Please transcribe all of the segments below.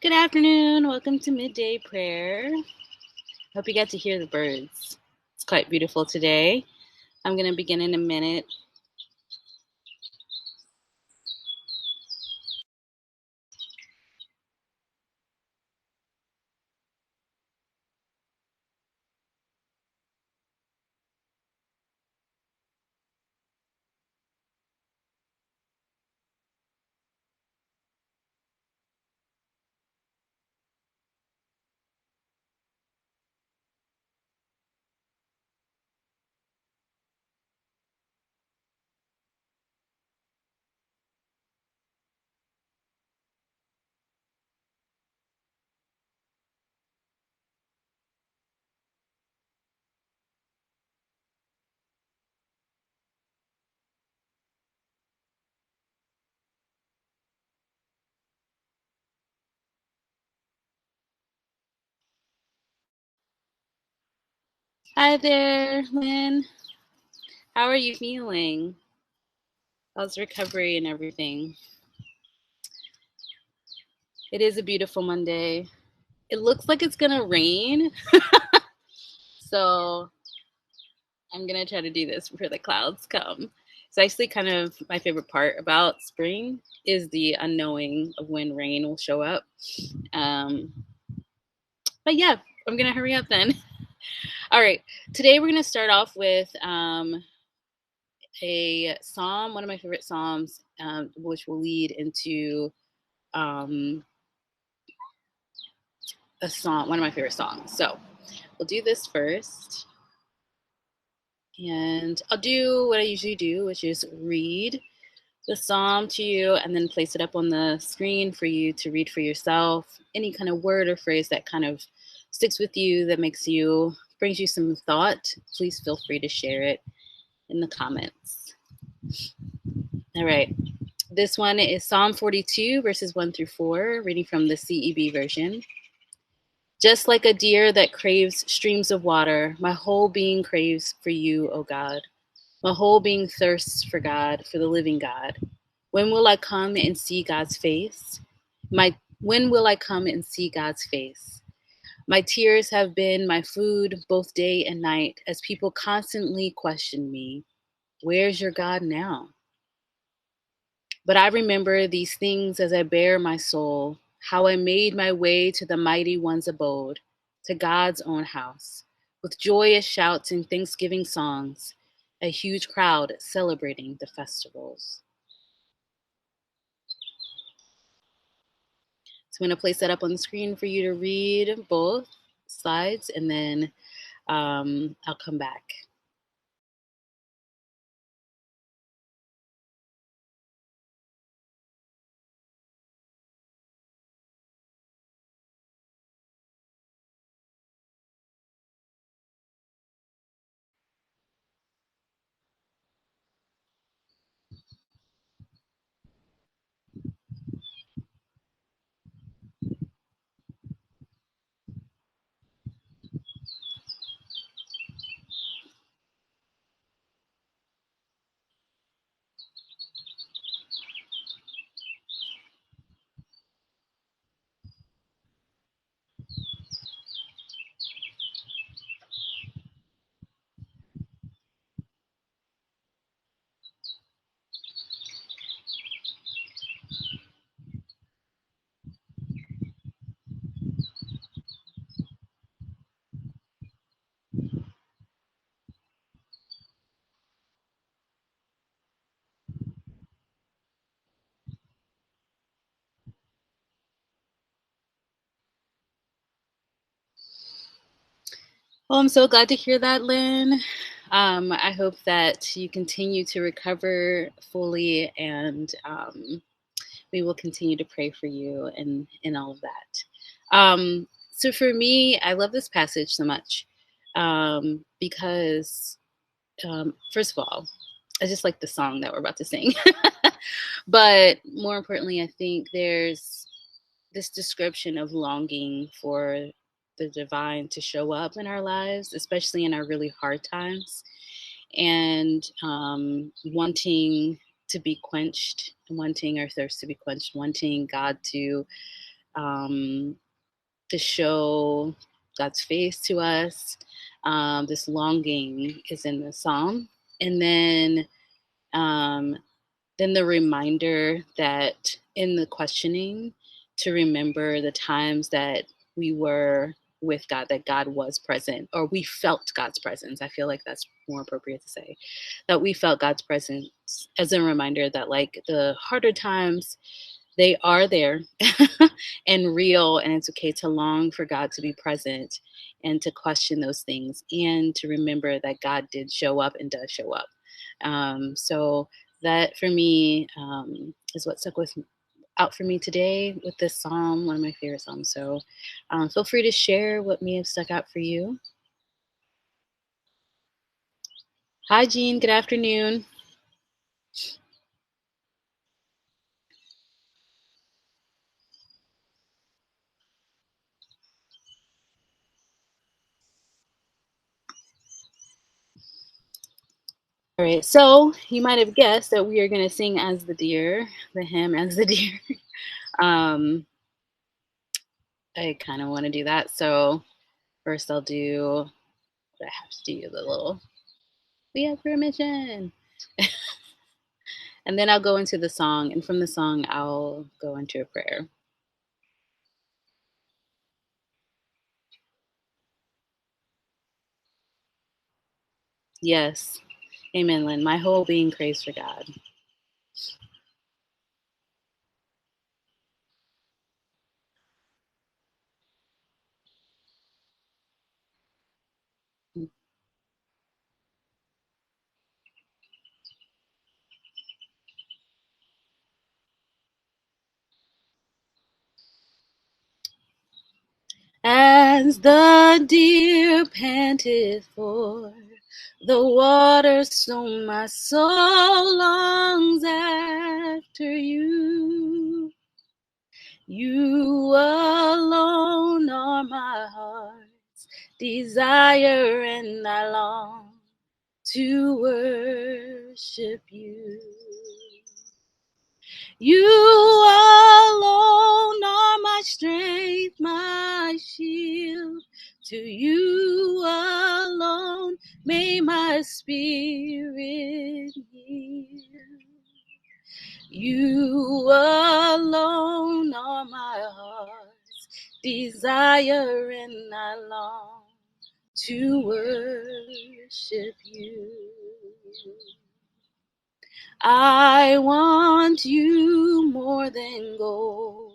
Good afternoon. Welcome to Midday Prayer. Hope you get to hear the birds. It's quite beautiful today. I'm going to begin in a minute. Hi there, Lynn. How are you feeling? How's recovery and everything? It is a beautiful Monday. It looks like it's going to rain. So I'm going to try to do this before the clouds come. It's actually kind of my favorite part about spring is the unknowing of when rain will show up. But yeah, I'm going to hurry up then. All right. Today we're going to start off with a psalm, one of my favorite psalms, which will lead into um, a song, one of my favorite songs. So we'll do this first. And I'll do what I usually do, which is read the psalm to you and then place it up on the screen for you to read for yourself. Any kind of word or phrase that kind of sticks with you, that brings you some thought, please feel free to share it in the comments. All right. This one is Psalm 42, verses 1 through 4, reading from the CEB version. Just like a deer that craves streams of water, my whole being craves for you, O God. My whole being thirsts for God, for the living God. When will I come and see God's face? When will I come and see God's face? My tears have been my food both day and night, as people constantly question me, where's your God now? But I remember these things as I bear my soul, how I made my way to the mighty one's abode, to God's own house, with joyous shouts and thanksgiving songs, a huge crowd celebrating the festivals. So I'm going to place that up on the screen for you to read both slides, and then I'll come back. Well, I'm so glad to hear that, Lynn. I hope that you continue to recover fully, and we will continue to pray for you and all of that. So for me, I love this passage so much because, first of all, I just like the song that we're about to sing. But more importantly, I think there's this description of longing for the divine to show up in our lives, especially in our really hard times, and wanting to be quenched, wanting our thirst to be quenched, wanting God um, to show God's face to us. This longing is in the psalm, and um, then the reminder that in the questioning to remember the times that we were with God, that God was present, or we felt God's presence. I feel like that's more appropriate to say that we felt God's presence as a reminder that, like, the harder times, they are there and real, and it's okay to long for God to be present and to question those things and to remember that God did show up and does show up. So that for me is what stuck with out for me today with this psalm, one of my favorite psalms. So feel free to share what may have stuck out for you. Hi, Jean. Good afternoon. All right, so you might have guessed that we are going to sing as the deer, the hymn as the deer. um, I kind of want to do that. So first I'll do what I have to do, the little, we have permission. And then I'll go into the song. And from the song, I'll go into a prayer. Yes. Amen, Lynn. My whole being prays for God. As the deer panteth for the water, so my soul longs after you. You alone are my heart's desire, and I long to worship you. You alone are my strength, my shield. To you alone may my spirit yield. You alone are my heart's desire, and I long to worship you. I want you more than gold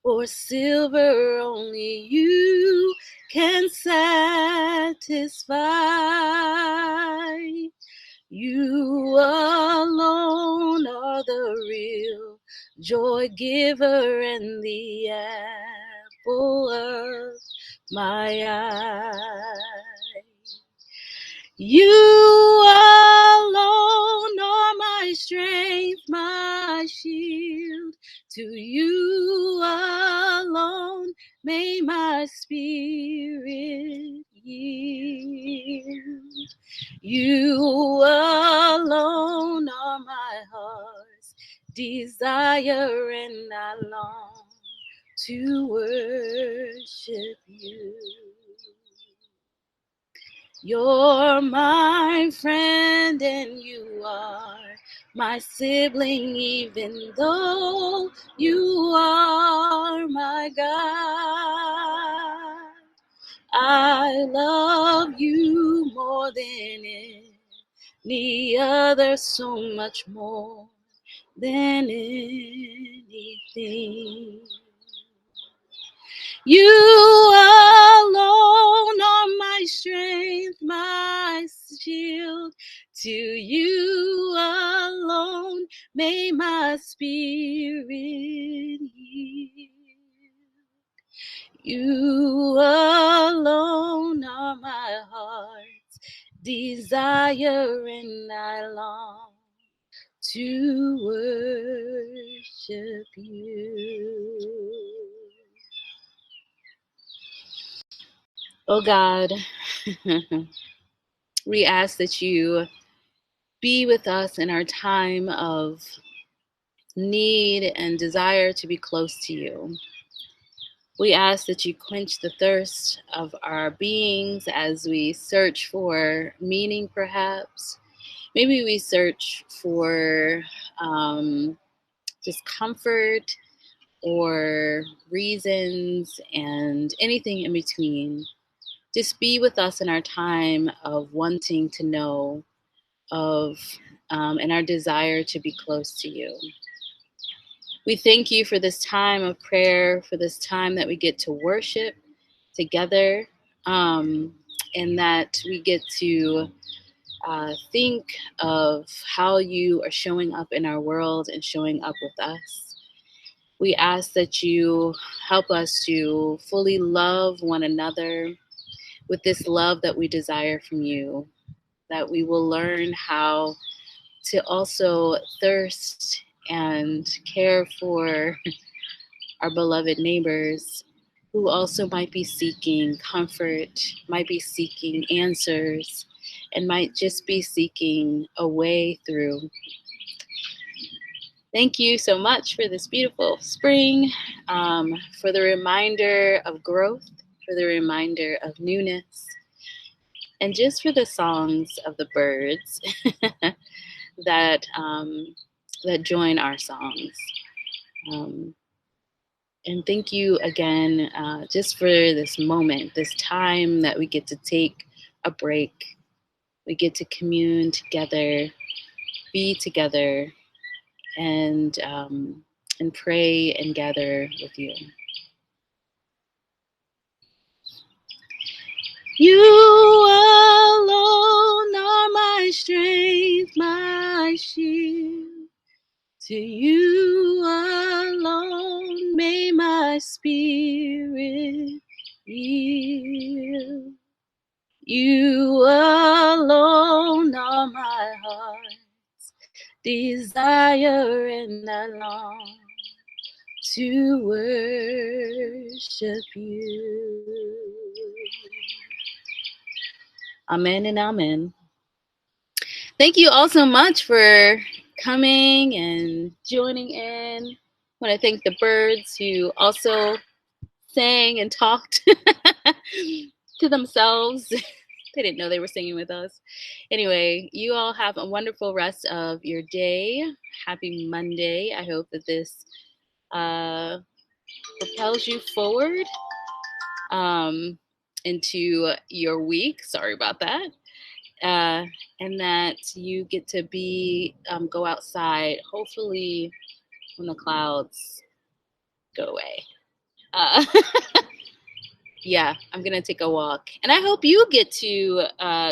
or silver, only you can satisfy. You alone are the real joy giver and the apple of my eye. You alone are my strength, my shield. To you alone may my spirit yield. You alone are my heart's desire, and I long to worship you. You're my friend and you are my sibling, even though you are my God. I love you more than any other, so much more than anything. You alone are my strength, my shield. To you alone may my spirit yield. You alone are my heart's desire, and I long to worship you. Oh God, we ask that you be with us in our time of need and desire to be close to you. We ask that you quench the thirst of our beings as we search for meaning, perhaps. Maybe we search for just comfort or reasons and anything in between. Just be with us in our time of wanting to know, of and our desire to be close to you. We thank you for this time of prayer, for this time that we get to worship together, and that we get to think of how you are showing up in our world and showing up with us. We ask that you help us to fully love one another with this love that we desire from you, that we will learn how to also thirst and care for our beloved neighbors who also might be seeking comfort, might be seeking answers, and might just be seeking a way through. Thank you so much for this beautiful spring, for the reminder of growth, for the reminder of newness, and just for the songs of the birds that that join our songs. And thank you again, just for this moment, this time that we get to take a break. We get to commune together, be together, and pray and gather with you. You alone are my strength, my shield. To you alone may my spirit yield. You alone are my heart's desire, and I long to worship you. Amen and amen. Thank you all so much for coming and joining in. I want to thank the birds who also sang and talked to themselves. They didn't know they were singing with us. Anyway, you all have a wonderful rest of your day. Happy Monday. I hope that this propels you forward into your week. Sorry about that. And that you get to be go outside, hopefully when the clouds go away. Yeah, I'm gonna take a walk, and I hope you get to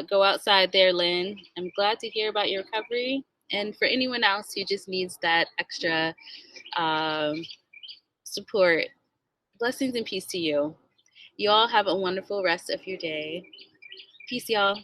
go outside there, Lynn. I'm glad to hear about your recovery, and for anyone else who just needs that extra support, blessings and peace to you. You all have a wonderful rest of your day. Peace, y'all.